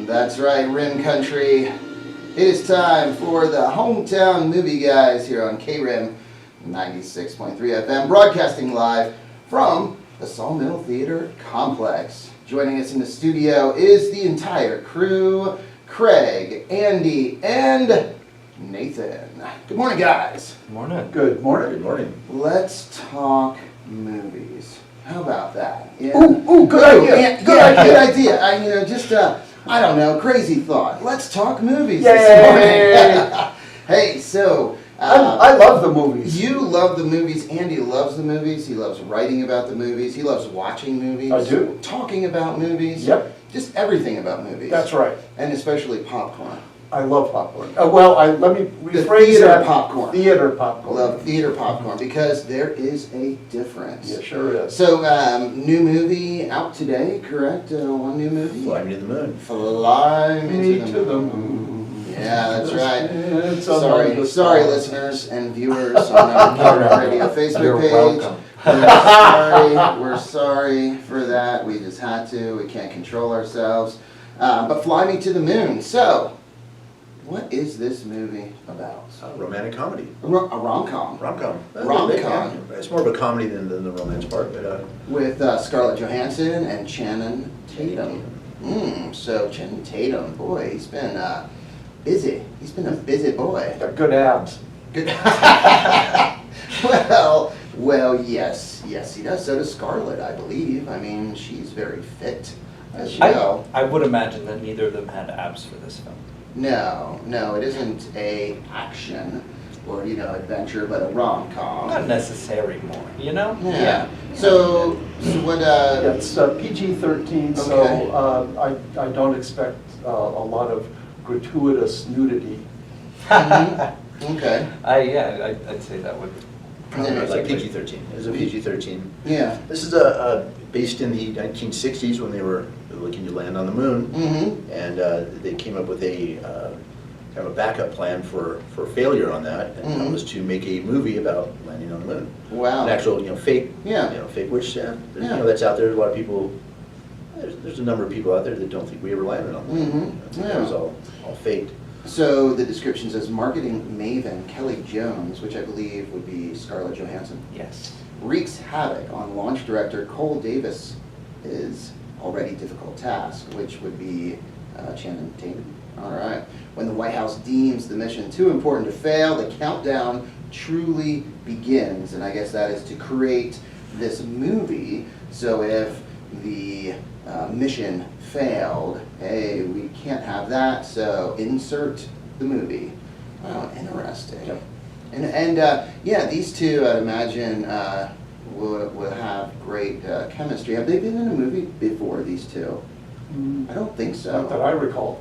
That's right, Rim Country. It is time for the Hometown Movie Guys here on KRIM 96.3 FM, broadcasting live from the Sawmill Theatre Complex. Joining us in the studio is the entire crew, Craig, Andy, and Nathan. Good morning, guys. Good morning. Good morning. Good morning. Let's talk movies. How about that? Yeah. Ooh, good idea. Yeah, good idea. I don't know, crazy thought. Let's talk movies Yay. this morning. Hey, so I love the movies. you love the movies. Andy loves the movies. He loves writing about the movies. He loves watching movies. I do. Talking about movies. Yep. Just everything about movies. That's right. And especially popcorn. I love popcorn. Let me rephrase theater that. popcorn. Theater I popcorn. love theater popcorn because there is a difference. Yeah, sure is. So, new movie out today, correct? One new movie? Fly Me to the Moon. Fly Me Me to the moon. Yeah, that's right. It's Sorry, among the sorry, stars. listeners and viewers on our KRIM Radio Facebook You're page. welcome. We're sorry for that. We just had to. We can't control ourselves. But Fly Me to the Moon. So, what is this movie about? Romantic comedy. A rom-com. Rom-com. Rom-com. It's more of a comedy than the romance part, but With Scarlett Johansson and Channing Tatum. So Channing Tatum, boy, he's been busy. He's been a busy boy. Got good abs. Good. well, yes, he does. So does Scarlett, I believe. I mean, she's very fit, as you know. I would imagine that neither of them had abs for this film. No, it isn't a action or adventure, but a rom-com. Not necessary more, you know? Yeah. So what? It's PG-13, so Okay. I don't expect a lot of gratuitous nudity. Okay. I'd say that would. it's like PG-13. It was a PG-13. Yeah. This is based in the 1960s when they were looking to land on the moon, and they came up with a kind of a backup plan for failure on that, and that was to make a movie about landing on the moon. Wow. An actual, fake, Yeah. fake, which that's out there. A lot of people. There's a number of people out there that don't think we ever landed on the moon. It was all faked. So the description says marketing maven Kelly Jones, which I believe would be Scarlett Johansson, Yes. wreaks havoc on launch director Cole Davis' already difficult task, which would be Channing Tatum. All right. When the White House deems the mission too important to fail, the countdown truly begins, and I guess that is to create this movie. So if the mission failed, hey, we can't have that, so insert the movie. Wow, interesting. Yep. And these two, I'd imagine, will have great chemistry. Have they been in a movie before, these two? I don't think so. Not that I recall.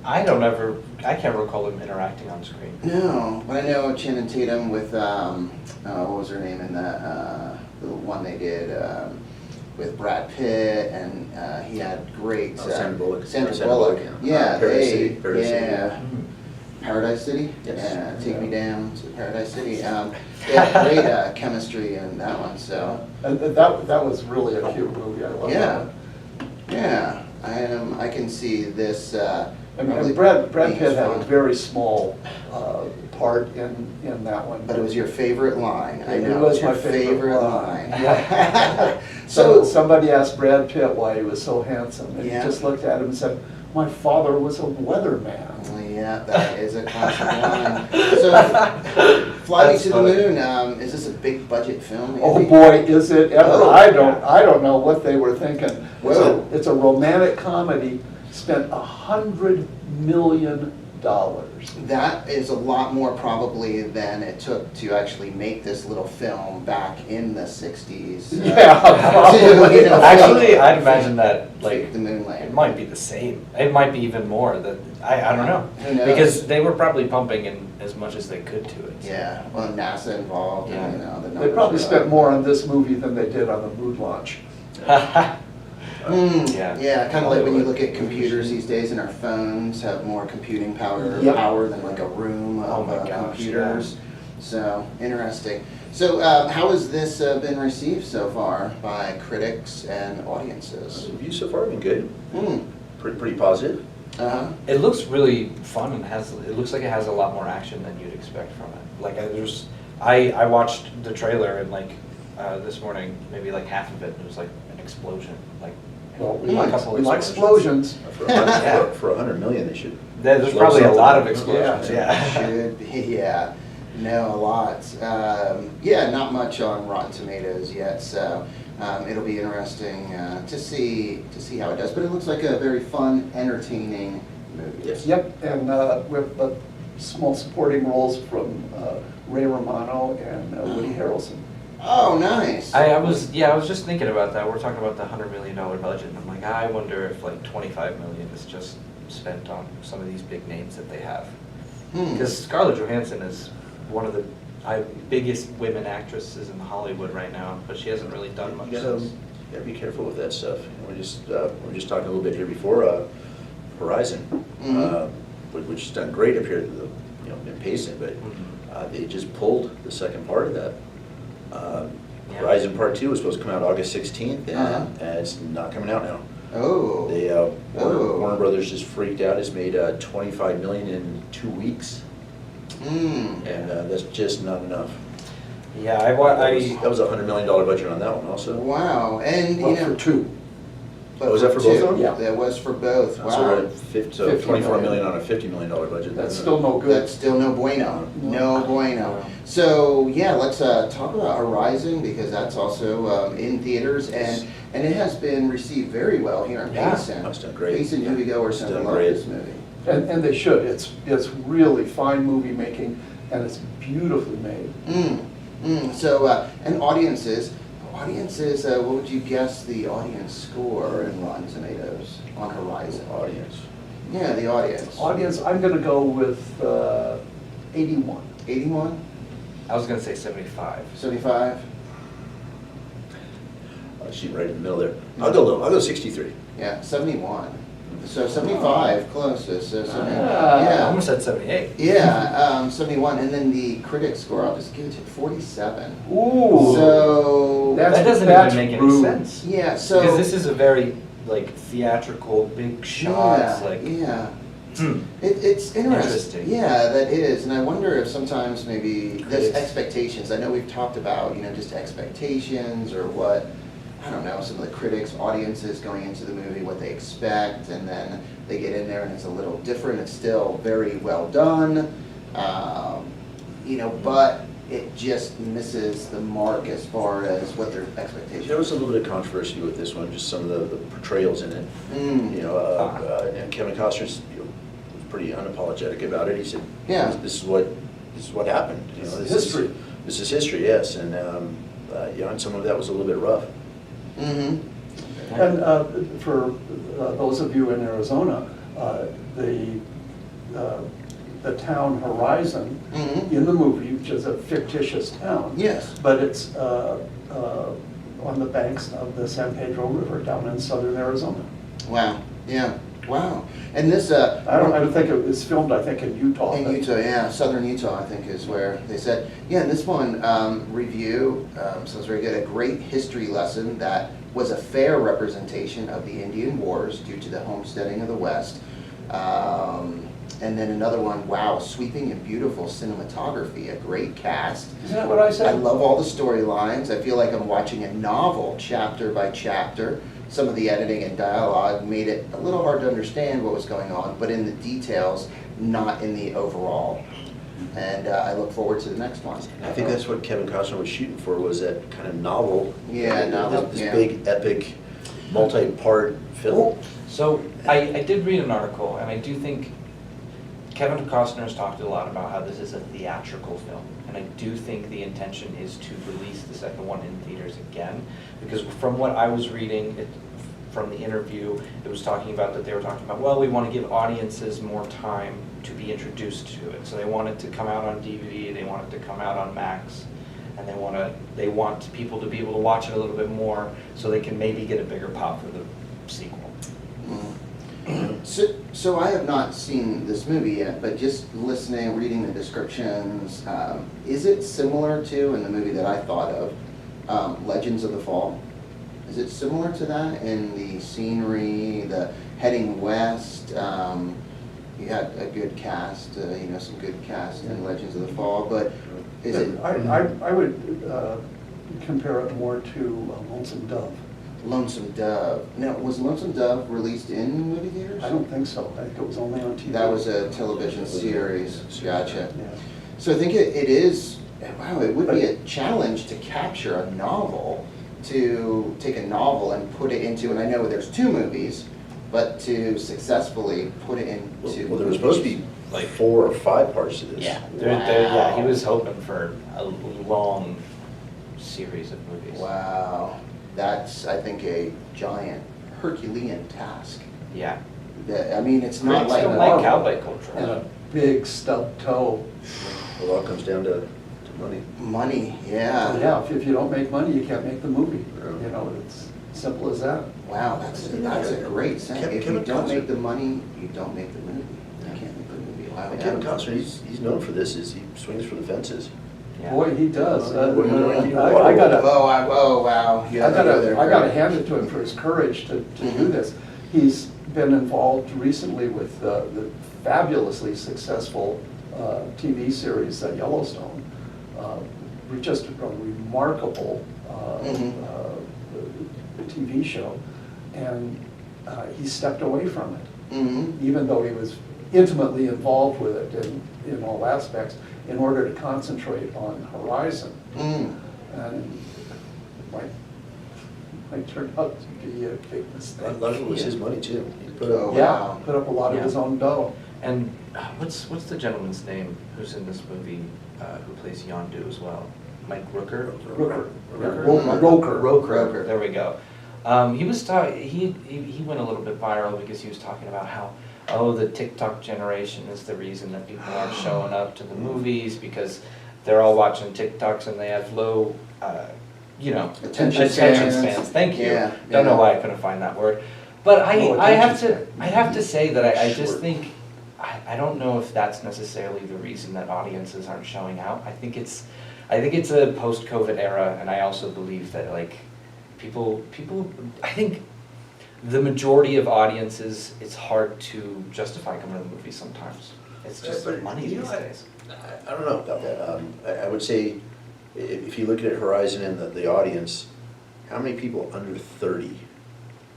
I can't recall them interacting on screen. No, but I know Channing Tatum with, what was her name in the one they did with Brad Pitt, and he had great... Sandra Bullock. Sandra Bullock. Yeah, Paradise City. Paradise City? Yes. Yeah, Take Me Down to Paradise City. They had great chemistry in that one, so... And that was really a cute movie. I love that one. Yeah, I can see this... And Brad Pitt had a very small part in that one. But it was your favorite line. I It know, was it's your my favorite line. Yeah. So somebody asked Brad Pitt why he was so handsome, and Yeah. he just looked at him and said, "My father was a weatherman." Yeah, that is a classic line. So, Fly Me That's to the funny. Moon, is this a big budget film? Oh Andy? boy, is it ever! Oh. I don't know what they were thinking. Whoa. It's a romantic comedy. Spent $100 million. That is a lot more probably than it took to actually make this little film back in the 60s. Yeah, probably. Actually, I'd imagine that Like the moon it landing. might be the same. It might be even more. That I don't know. Who knows? Because they were probably pumping in as much as they could to it. Yeah, well, NASA involved, Yeah. and, the They numbers probably are spent up. more on this movie than they did on the moon launch. Yeah. Kind of like when you look at computers these days, and our phones have more computing power Yep. than like a room of Oh my gosh, computers. So interesting. So how has this been received so far by critics and audiences? The reviews so far have been good. pretty positive. Uh-huh. It looks really fun and it looks like it has a lot more action than you'd expect from it. Like I watched the trailer and like this morning, maybe like half of it, it was like an explosion, like Well, we a like, couple we like explosions. explosions. For $100 million, they should. There's slow probably a something lot down. of explosions, yeah. Should be, yeah. No, a lot. Yeah, not much on Rotten Tomatoes yet, so it'll be interesting to see how it does. But it looks like a very fun, entertaining movie. Yes. Yep, and with small supporting roles from Ray Romano and Woody Harrelson. Oh, nice. I was just thinking about that. We're talking about the $100 million budget, and I'm like, I wonder if like 25 million is just spent on some of these big names that they have. Because Scarlett Johansson is one of the biggest women actresses in Hollywood right now, but she hasn't really done much. You gotta be careful with that stuff. We're just talking a little bit here before Horizon, which has done great up here, in pacing, but they just pulled the second part of that. Yeah. Horizon Part 2 was supposed to come out August 16th, Uh-huh. and it's not coming out now. Oh. They Warner Brothers just freaked out. It's made $25 million in 2 weeks, and that's just not enough. Yeah, That was a $100 million budget on that one also. Wow. And, Well, for two. but was that for both two. of them? Yeah. That was for both. So Wow. we're at 24 million on a $50 million budget. That's still no good. That's still no bueno. No bueno. So yeah, let's talk about Horizon, because that's also in theaters, and it has been received very well here in Yeah. Payson. It's done great. Payson moviegoers It's have done loved great. this movie. And they should. It's really fine movie making, and it's beautifully made. So and audiences, what would you guess the audience score in Rotten Tomatoes on Horizon? Audience. Yeah, the audience. Audience, I'm gonna go with 81. 81, I was gonna say 75. 75. She's right in the middle there. I'll go low. I'll go 63. Yeah, 71. So 75 closest. So 70, Ah. I yeah. almost said 78. Yeah, 71, and then the critic score, I'll just give it to 47. Ooh. So, That's- That doesn't that's even make any rude. sense. yeah, so. Because this is a very like theatrical, big shots, Yeah, like yeah. Hmm. It's interesting. Interesting. Yeah, that is, and I wonder if sometimes maybe this Critics. expectations, I know we've talked about, just expectations or what, I don't know, some of the critics, audiences going into the movie, what they expect, and then they get in there and it's a little different. It's still very well done, but it just misses the mark as far as what their expectations. There was a little bit of controversy with this one, just some of the portrayals in it. Mm. And Kevin Costner's was pretty unapologetic about it. He said, Yeah. this is what happened." This is history. This is history, yes, and and some of that was a little bit rough. Mm-hmm. And for those of you in Arizona, the town Horizon Mhm. in the movie, which is a fictitious town. Yes. But it's on the banks of the San Pedro River down in southern Arizona. Wow, yeah, wow. And this, I don't think it was filmed, I think in Utah. in but- Utah, yeah, southern Utah, I think is where they said. Yeah, and this one, review, sounds very good. A great history lesson that was a fair representation of the Indian Wars due to the homesteading of the West. And then another one, wow, sweeping and beautiful cinematography, a great cast. Isn't that what I I said? love all the storylines. I feel like I'm watching a novel, chapter by chapter. Some of the editing and dialogue made it a little hard to understand what was going on, but in the details, not in the overall. And I look forward to the next one. I think that's what Kevin Costner was shooting for, was that kind of novel. Yeah, novel, This yeah. big, epic, multi-part film. So I did read an article, and I do think Kevin Costner has talked a lot about how this is a theatrical film, and I do think the intention is to release the second one in theaters again, because from what I was reading from the interview, it was talking about that they were talking about, well, we want to give audiences more time to be introduced to it, so they want it to come out on DVD, they want it to come out on Max, and they want people to be able to watch it a little bit more, so they can maybe get a bigger pop for the sequel. So I have not seen this movie yet, but just listening, reading the descriptions, is it similar to, in the movie that I thought of, Legends of the Fall? Is it similar to that in the scenery, the heading west? You had a good cast, some good cast in Legends of the Fall, but is it I would compare it more to Lonesome Dove. Lonesome Dove? Now, was Lonesome Dove released in movie theaters? I don't think so. I think it was only on TV. That was a television series. Gotcha. Yeah. So I think it is, wow, it would be a challenge to capture a novel, to take a novel and put it into, and I know there's 2 movies, but to successfully put it into. Well, there was supposed to be like 4 or 5 parts to this. Yeah, Wow. he was hoping for a long series of movies. Wow, that's, I think, a giant Herculean task. Yeah. That, I mean, it's not Critics like don't Marvel. like cowboy culture. And a big stub toe. It all comes down to money. money, yeah. Yeah, if you don't make money, you can't make the movie. Yeah. You know, it's simple as that. Wow, that's a great saying. If you Kevin don't Costner. make the money, you don't make the movie. You can't make the movie. Wow. And Kevin Costner, he's known for this, is he swings for the fences. Yeah. Boy, he does. What are you doing? I gotta, Oh, wow. You have to go there, I gotta Craig. hand it to him for his courage to do Mhm. this. He's been involved recently with the fabulously successful TV series Yellowstone. Just a remarkable Mhm. TV show, and he stepped away from it, Mhm. even though he was intimately involved with it in all aspects, in order to concentrate on Horizon. Mm. And it might turn out to be a big A mistake. lot of it was his money too. He put Oh, up, Yeah, wow. put up a lot of Yeah. his own dough. And what's the gentleman's name who's in this movie who plays Yondu as well? Mike Rooker? Rooker. Rooker? Roker. Roker. There we go. He was he went a little bit viral because he was talking about how, oh, the TikTok generation is the reason that people aren't showing up to the movies because they're all watching TikToks and they have low, Attention attention spans. spans. Thank you. Yeah, Don't know yeah. why I couldn't find that word. But Oh, I have attention to say that I just Short. think I don't know if that's necessarily the reason that audiences aren't showing out. I think it's a post-COVID era, and I also believe that like people I think the majority of audiences, it's hard to justify coming to the movies sometimes. It's just But, money you know, these days. I don't know about that. I would say, if you look at Horizon and the audience, how many people under 30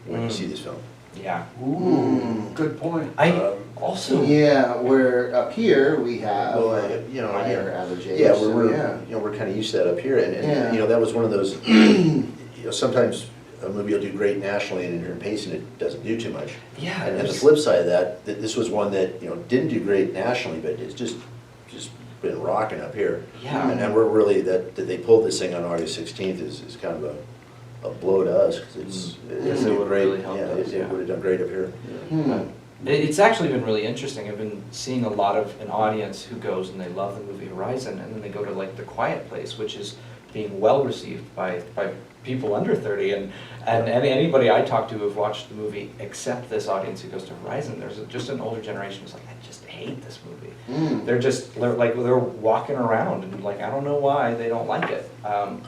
went to see this film? Yeah. Ooh, good point. I also Yeah, where up here we have Well, higher average age. Yeah, so we're kind of used to that up here, Yeah. and that was one of those, sometimes a movie will do great nationally and in Payson it doesn't do too much. Yeah, And the there's- flip side of that, this was one that, didn't do great nationally, but it's just been rocking up here. Yeah. And we're really, that they pulled this thing on August 16th is kind of a blow to us, because Yes, it did would great, really help yeah, us, it yeah. would have done great up here. Hmm. It's actually been really interesting. I've been seeing a lot of an audience who goes and they love the movie Horizon, and then they go to like The Quiet Place, which is being well received by people under 30, and anybody I talk to who've watched the movie, except this audience who goes to Horizon, there's just an older generation who's like, I just hate this movie. Mm. They're walking around and like, I don't know why they don't like it. I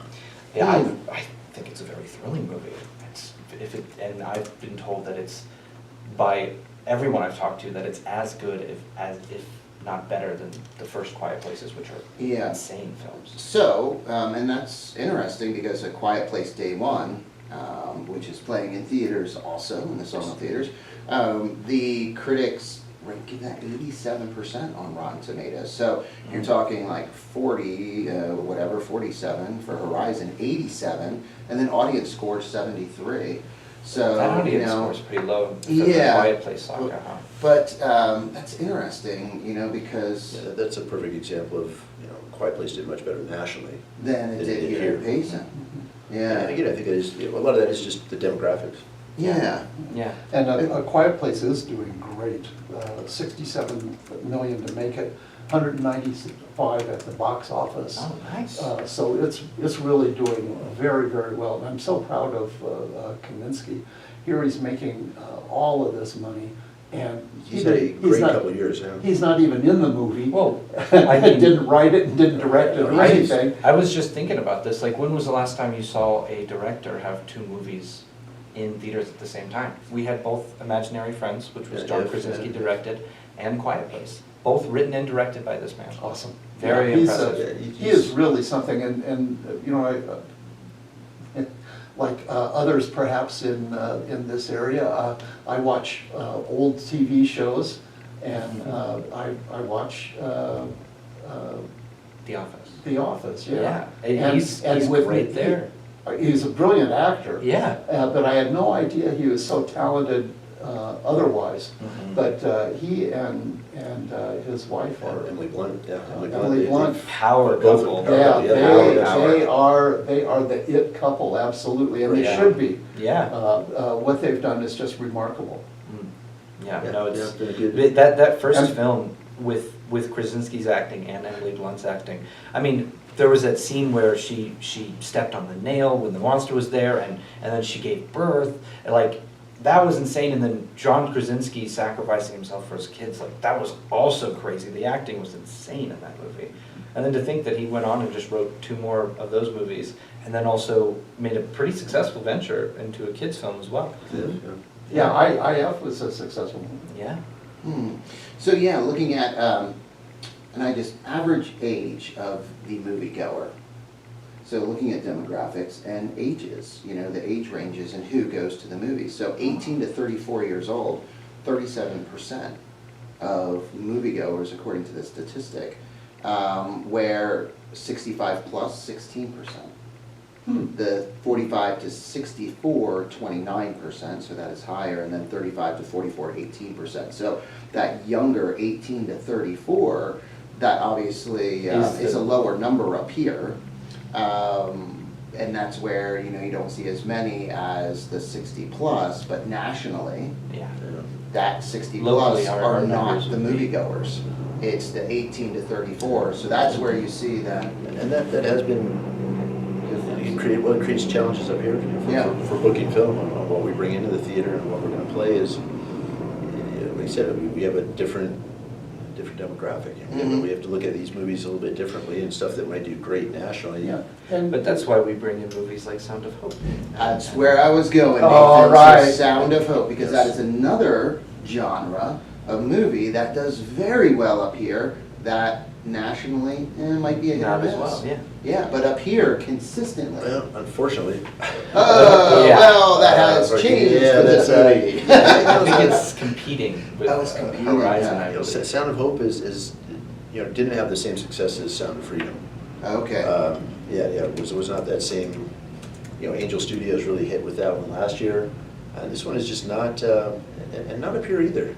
think it's a very thrilling movie. And I've been told that it's, by everyone I've talked to, that it's as good if not better than the first Quiet Places, which are Yeah. insane films. So, and that's interesting because A Quiet Place Day One, which is playing in theaters also, in the Sawmill Theatres, the critics give that 87% on Rotten Tomatoes. So you're talking like 47 for Horizon, 87, and then audience score 73. So, That audience score is pretty low for the Yeah. Quiet Place saga, huh? But that's interesting, because Yeah, that's a perfect example of, Quiet Place did much better nationally. then it It did did here here. in Payson. And Yeah, again, I think a lot of that is just the demographics. yeah. Yeah. And A Quiet Place is doing great. 67 million to make it, 195 at the box office. Oh, nice. So it's really doing very, very well. And I'm so proud of Kaminsky. Here he's making all of this money, And He's had a he's great not- couple of years, yeah. He's not even in the movie. Well, I mean- Didn't write it and didn't direct it or anything. I was just thinking about this, like, when was the last time you saw a director have two movies in theaters at the same time? We had both Imaginary Friends, which was Yeah, John yeah, Krasinski yeah. directed, and Quiet Place, both written and directed by this man. Awesome. Very Yeah, impressive. He is really something, and you know, like others perhaps in this area, I watch old TV shows, and I watch The Office. The Office, yeah. Yeah, he's with- great there. He's a brilliant actor. Yeah. But I had no idea he was so talented otherwise. Mhm. But he and his wife are. Emily Blunt, yeah. Emily Blunt. Power Both couple. of them. Yeah, Yeah, they are the it couple, absolutely, and they Yeah. should be. Yeah. What they've done is just remarkable. Yeah, Yeah, no, yeah, it's, been a good- that first And- film with Krasinski's acting and Emily Blunt's acting, I mean, there was that scene where she stepped on the nail when the monster was there, and then she gave birth, and like, that was insane, and then John Krasinski sacrificing himself for his kids, like, that was also crazy. The acting was insane in that movie. And then to think that he went on and just wrote two more of those movies, and then also made a pretty successful venture into a kid's film as well. Yeah, IF was a successful movie. Yeah. So yeah, looking at, and I just, average age of the moviegoer. So looking at demographics and ages, you know, the age ranges and who goes to the movies. So 18 to 34 years old, 37% of moviegoers, according to the statistic, where 65 plus, 16%. The 45 to 64, 29%, so that is higher, and then 35 to 44, 18%. So that younger 18 to 34, that obviously is a lower number up here. And that's where, you know, you don't see as many as the 60 plus, but nationally, Yeah. that 60 Locally, plus our are numbers not the would be- moviegoers. It's the 18 to 34, so that's where you see that. And that has been, it creates challenges up here Yeah. for booking film, on what we bring into the theater and what we're gonna play is, like I said, we have a different demographic. Mhm. We have to look at these movies a little bit differently, and stuff that might do great nationally. Yeah, and But that's why we bring in movies like Sound of Hope. That's where I was going, All Nathan. right. So Sound of Hope, because Yes. that is another genre of movie that does very well up here, that nationally might be a hit or Not as miss. well, yeah. Yeah, but up here consistently. Well, unfortunately. Oh, Yeah. well, that has changed Yeah, with this that's movie. I think it's competing with Oh, it's competing, Horizon, yeah. I believe. Sound of Hope is, didn't have the same success as Sound of Freedom. Okay. It was not that same, Angel Studios really hit with that one last year. This one is just not, and not up here either.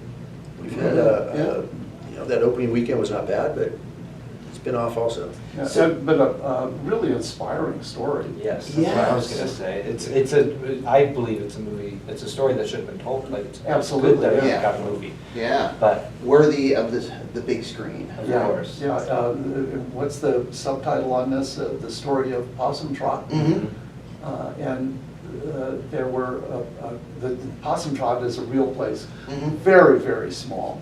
We've had, that opening weekend was not bad, but it's been off also. yeah, So- but a really inspiring story. Yes, that's what I was Yes. gonna say. I believe it's a movie, it's a story that should have been told, like, it's Absolutely, good that yeah. it got a movie, Yeah, but, worthy of the big screen. of Yeah, course. yeah. What's the subtitle on this? The story of Possum Trot. Mhm. And there were, the Possum Trot is a real place, Mhm. very, very small.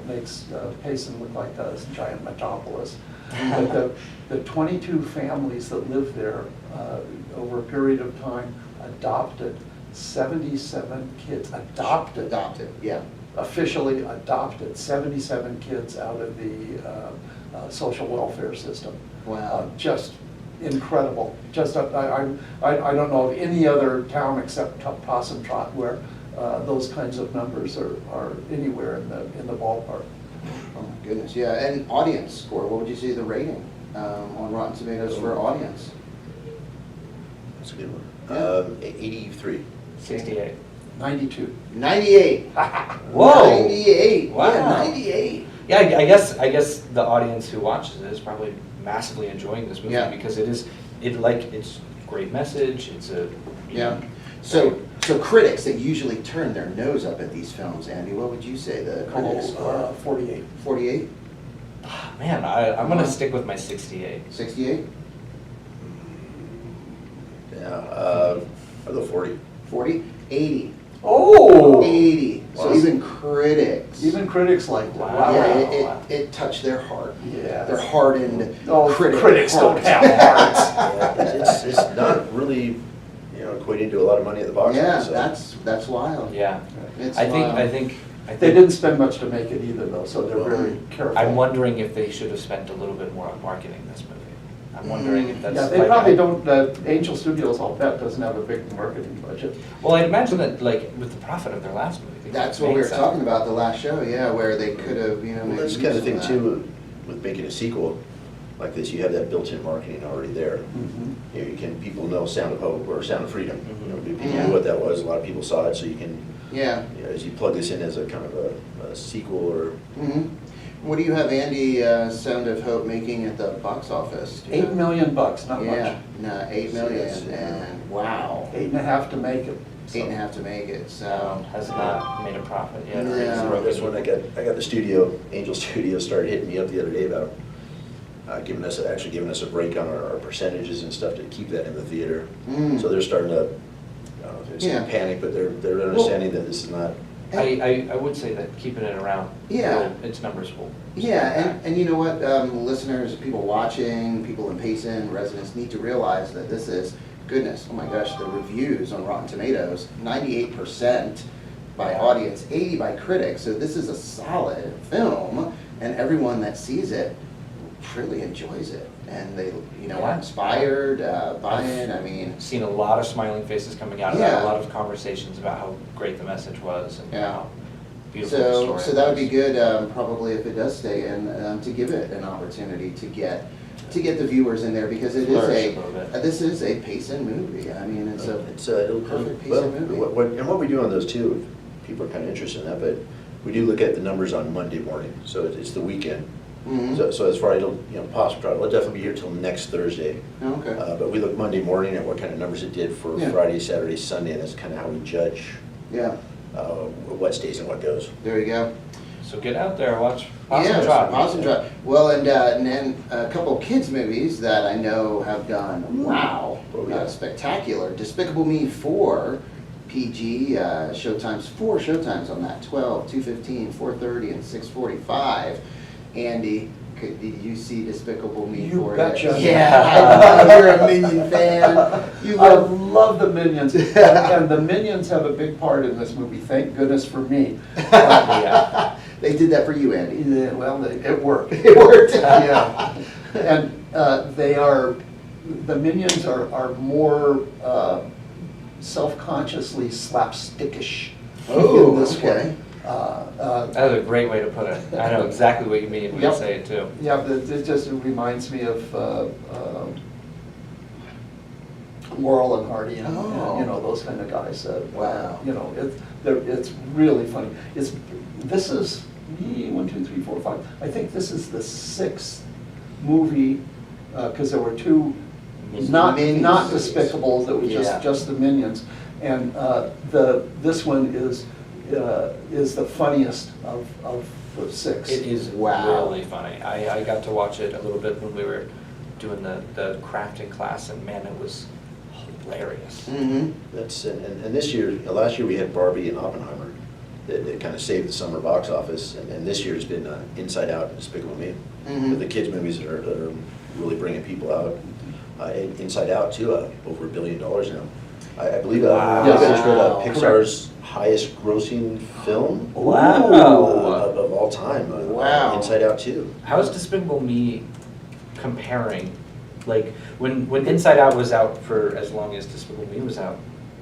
Makes Payson look like a giant metropolis. But the 22 families that live there over a period of time adopted 77 kids, adopted, Yeah. officially adopted 77 kids out of the social welfare system. Wow. Just incredible. Just, I don't know of any other town except Possum Trot where those kinds of numbers are anywhere in the ballpark. Oh my goodness, yeah, and audience score, what would you say the rating on Rotten Tomatoes for audience? That's a good one. Yeah. 83. 68. 92. 98. Whoa! 98. Wow. Yeah, 98. Yeah, I guess the audience who watches it is probably massively enjoying this movie Yeah. because it's great message, it's a, Yeah. So critics, they usually turn their nose up at these films. Andy, what would you say the critics score? 48. 48? man, I'm gonna stick with my 68. 68? Yeah, I'll go 40. 40? 80. Oh! 80. So even critics. Even critics like, wow. Yeah, it touched their heart. Yeah. Their hardened Oh, critics don't have hearts. Yeah, it's not really, equating to a lot of money at the box Yeah, office. So. that's wild. Yeah. It's I wild. think. They didn't spend much to make it either, though, so they're very careful. I'm wondering if they should have spent a little bit more on marketing this movie. I'm wondering if that's. Yeah, they like- probably don't, Angel Studios, I'll bet, doesn't have a big marketing budget. Well, I'd imagine that, like, with the profit of their last movie. they That's could what we make were some. talking about the last show, yeah, where they could have, Well, maybe that's the kind of used thing some too, with making a sequel like this, you have that built-in marketing already there. People know Sound of Hope or Sound of Freedom. People Yeah. knew what that was, a lot of people saw it, so you can, Yeah. as you plug this in as a kind of a sequel or. hmm What do you have Andy, Sound of Hope making at the box office? Do you $8 know? million bucks, not much. Yeah, no, 8 million, Yes, yeah. and wow, 8.5 to make it. so. 8.5 to make it, so. Has not made a profit yet. or Yeah. is So this one, I got the studio, Angel Studio started hitting me up the other day about giving us a break on our percentages and stuff to keep that in the theater. Mm. So they're starting to, I don't know if it's Yeah. panic, but they're understanding that this is not. I would say that keeping it around. Yeah. Its numbers will. Yeah, and you know what, listeners, people watching, people in Payson, residents need to realize that this is, goodness, oh my gosh, the reviews on Rotten Tomatoes, 98% by audience, 80 by critics, so this is a solid film, and everyone that sees it really enjoys it, and they, are Yeah. inspired, buy in, I mean, Seen a lot of smiling faces coming out of that, Yeah. a lot of conversations about how great the message was and Yeah. how beautiful the story so that would be was. good, probably if it does stay in, to give it an opportunity to get the viewers in there, because it is Flourish a little bit. this is a Payson movie, I mean, It'll perfect piece well, of movie. what we do on those too, people are kind of interested in that, but we do look at the numbers on Monday morning, so it's the weekend. Mhm. So as far, it'll definitely be here till next Thursday. Oh, okay. But we look Monday morning at what kind of numbers it did for Yeah. Friday, Saturday, Sunday, and that's kind of how we judge Yeah, what stays and what goes. there you go. So get out there, watch Awesome Yeah, Job. Awesome Job. Well, and then a couple of kids movies that I know have done, wow, Oh, yeah. spectacular. Despicable Me 4, PG, showtimes, 4 showtimes on that, 12, 2:15, 4:30, and 6:45. Andy, did you see Despicable Me You 4? betcha. Yeah, I know, you're a Minion fan. You I love, love the Minions, and the Minions have a big part in this movie, thank goodness for me. Yeah. they did that for you, Andy. Yeah, well, it worked. It worked. Yeah, and the Minions are more self-consciously slapstickish Oh, in this okay. one. That is a great way to put it. I know exactly what you mean when you Yep. say it too. Yeah, it just reminds me of Laurel and Hardy and Oh. those kind of guys. Wow. It's really funny. This is 1, 2, 3, 4, 5. I think this is the 6th movie because there were 2 not Minions. Despicable, that was Yeah. just the Minions, and this one is the funniest of the 6. It is Wow. really funny. I got to watch it a little bit when we were doing the crafting class, and man, it was hilarious. Mm-hmm. And this year, last year we had Barbie and Oppenheimer that kind of saved the summer box office, and this year has been Inside Out and Despicable Me. Mhm. The kids movies that are really bringing people out. And Inside Out too, over $1 billion now. I believe Wow. I just read Wow. Pixar's highest grossing film Wow. of all time. Wow. Inside Out 2. How is Despicable Me comparing? Like, when Inside Out was out for as long as Despicable Me was out,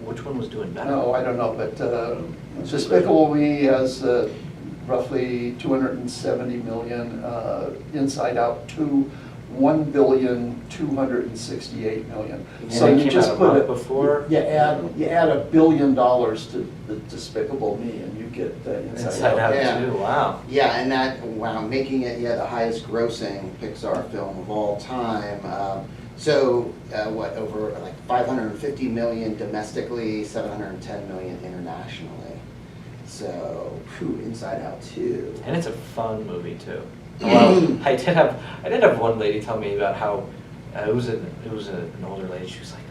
which one was doing better? No, I don't know, but Despicable Me has roughly 270 million, Inside Out 2, 1,268,000,000. And So it you came just out a put month it, before? you add $1 billion to the Despicable Me and you get Inside Inside Out Out. Yeah. too, wow. Yeah, and making it, the highest grossing Pixar film of all time. Over like 550 million domestically, 710 million internationally. So, Inside Out 2. And it's a fun movie too. Well, I did have one lady tell me about how it was an older lady. She was like,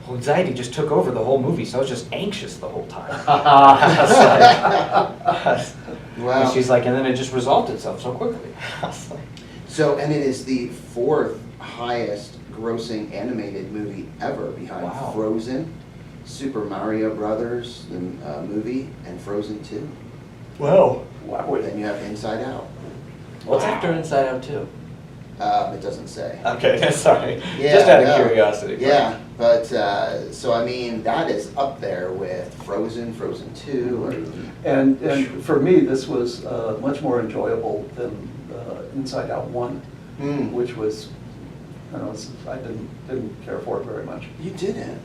well, anxiety just took over the whole movie, so I was just anxious the whole time. I was like, Wow. and she's like, and then it just resolved itself so quickly. I was like, So, and it is the 4th highest grossing animated movie ever, behind Wow. Frozen, Super Mario Brothers, the movie, and Frozen 2. wow. Wow. Then you have Inside Out. What's after Inside Out 2? It doesn't say. Okay, sorry. Yeah, Just out of no. curiosity. Yeah, but, so I mean, that is up there with Frozen, Frozen 2, And for me, this was much more enjoyable than Inside Out 1, which was, I don't know, I didn't care for it very much. You didn't?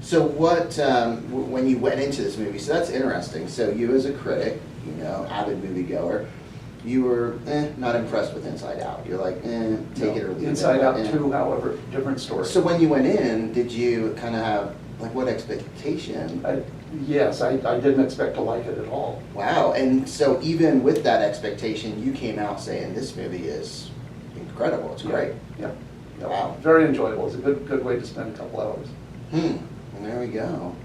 So what, when you went into this movie, so that's interesting. So you as a critic, avid moviegoer, you were not impressed with Inside Out. You're like, take it or leave it. Inside Out 2, however, different story. So when you went in, did you kind of have, like, what expectation? Yes, I didn't expect to like it at all. Wow, and so even with that expectation, you came out saying this movie is incredible, it's great. Yeah. Yeah. Wow. Very enjoyable. It's a good way to spend a couple hours. And there we go.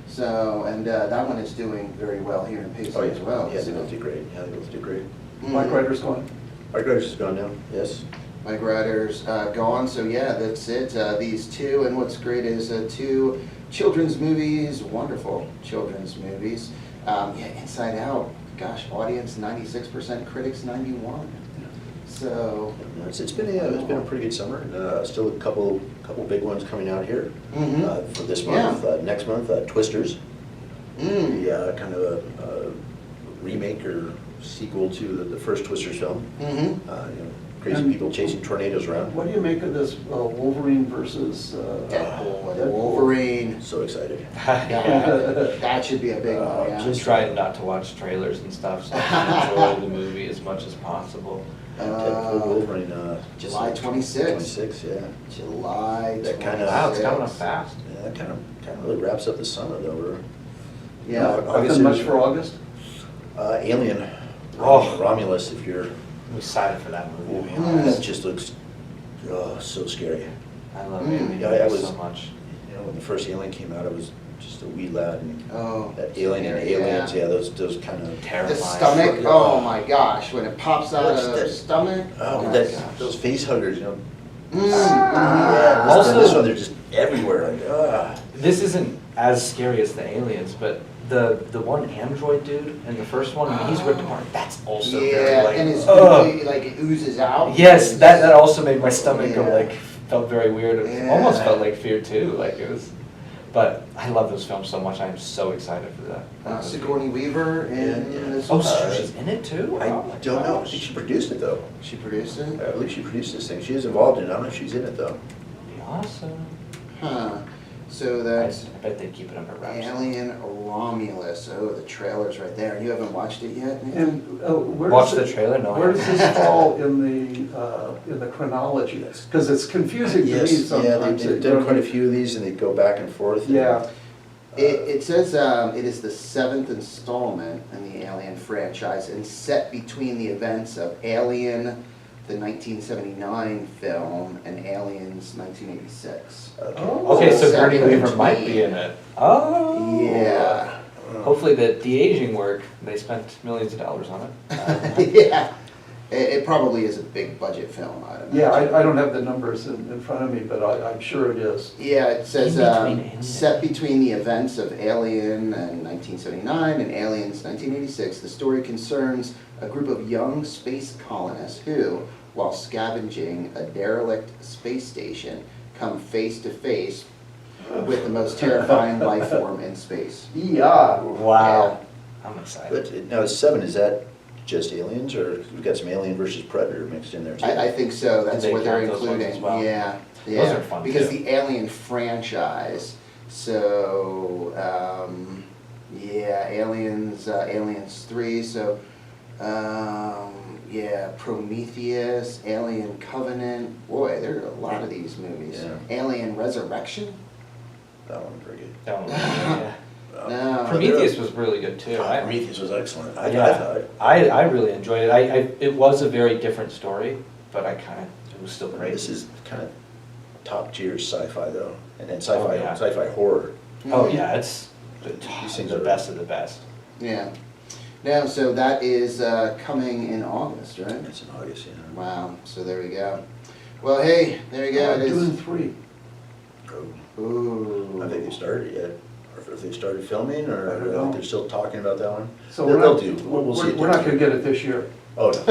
So, and that one is doing very well here in Paisley as well. Yeah, they so. both did great. Yeah, they both did great. Mike Ryder's going. Our Greg's is gone now, yes. Mike Ryder's gone, so yeah, that's it. These two, and what's great is 2 children's movies, wonderful children's movies. Yeah, Inside Out, gosh, audience 96%, critics 91. So, It's been a pretty good summer. Still a couple big ones coming out here for this month. Next month, Twisters. The kind of a remake or sequel to the first Twisters film. Crazy people chasing tornadoes around. What do you make of this Wolverine versus Deadpool and Wolverine. So excited. Yeah, that should be a big one, yeah. Just trying not to watch trailers and stuff, so I can enjoy the movie as much as possible. Deadpool, Wolverine, July 26th. 26, yeah. July 26th. That kinda- Wow, it's coming up fast. Yeah, that kind of really wraps up the summer though. Yeah. Nothing much for August? Alien. Oh. Romulus, if you're. I'm excited for that movie. That just looks so scary. I love Alien Yeah, I was- so much. When the first Alien came out, I was just a wee lad, and Oh. that Alien and Aliens, yeah, those kind of. Terrifying. The stomach, oh my gosh, when it pops out That's of the that- stomach. Oh, my that, gosh. those face huggers, Mm. Yeah, Also- this one, they're just everywhere. Like, This isn't as scary as the Aliens, but the one android dude in the first one, when he's ripped apart, that's also Yeah, very like, and it's ugh. like it oozes out. Yes, that also made my stomach go Yeah. like, felt very weird. It Yeah. almost felt like fear too, like it was, but I love those films so much, I am so excited for that. Sigourney Weaver in Yeah. this Oh, one. so she's in it too? I Oh my don't know. I gosh. think she produced it though. She produced it? I believe she produced this thing. She is involved in it. I don't know if she's in it though. Be awesome. Huh. So I that's bet they'd keep it under wraps. Alien Romulus. Oh, the trailer's right there. You haven't watched it yet? Nathan? And where Watch does the it- trailer, no. I Where does haven't. this fall in the chronology? Because it's confusing to me Yes, yeah, sometimes. they've done quite a few of these, and they go back and forth. Yeah. It says it is the 7th installment in the Alien franchise and set between the events of Alien, the 1979 film, and Aliens 1986. Oh. Okay, so Second Sigourney Weaver between. might be in it. Oh. Yeah. Hopefully the de-aging work, they spent millions of dollars on it. Yeah. It probably is a big budget film, I'd imagine. Yeah, I don't have the numbers in front of me, but I'm sure it is. Yeah, it says In between Alien. set between the events of Alien in 1979 and Aliens 1986. The story concerns a group of young space colonists who, while scavenging a derelict space station, come face to face with the most terrifying life form in space. Yeah. Wow. I'm excited. But now 7, is that just Aliens, or we've got some Alien versus Predator mixed in there too? I think so. That's Did they what they're count those ones including. as well? Yeah, Those yeah. are fun, because too. the Alien franchise. So yeah, Aliens 3. So yeah, Prometheus, Alien Covenant. Boy, there are a lot of these movies. Yeah. Alien Resurrection. That one very good. Don't yeah. No. Prometheus was really good too. Prometheus was excellent. I Yeah, thought. I really enjoyed it. It was a very different story, but it was still great. This is kind of top tier sci-fi though, and then Oh, yeah. sci-fi horror. Oh, yeah, it's These things the are- best of the best. Yeah. No, so that is coming in August, right? It's in August, yeah. Wow, so there we go. Well, hey, there you go, it Dune is. 3. Oh, Ooh. I don't think they started yet, or if they started filming, I or don't I know. think they're still talking about that one. So They'll do, we'll see. it We're not next gonna year. get it this year. Oh, no.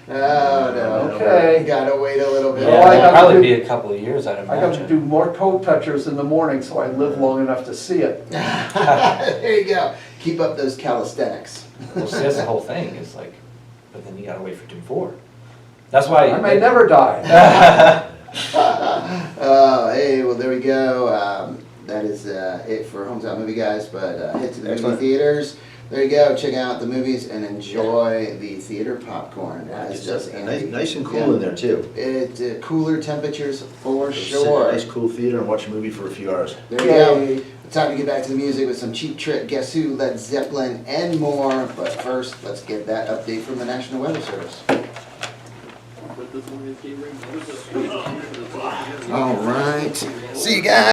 Oh, no. Okay. Gotta wait a little bit. Oh, I Yeah, it'll gotta probably do- be a couple of years, I'd I got to do imagine. more toe touchers in the morning so I live long enough to see it. There you go. Keep up those calisthenics. Well, see, that's the whole thing, is like, but then you gotta wait for Dune 4. That's why. I may never die. Oh, hey, well, there we go. That is it for Hometown Movie Guys, but hit to the movie Excellent. theaters. There you go. Check out the movies and enjoy the theater popcorn. As It's does nice, Andy. nice and cool Yeah. in there too. It cooler temperatures for Just sit in a sure. nice cool theater and watch a movie for a few hours. There you go. Yay. Time to get back to the music with some Cheap Trick, Guess Who, Led Zeppelin, and more. But first, let's get that update from the National Weather Service. All right. See you guys.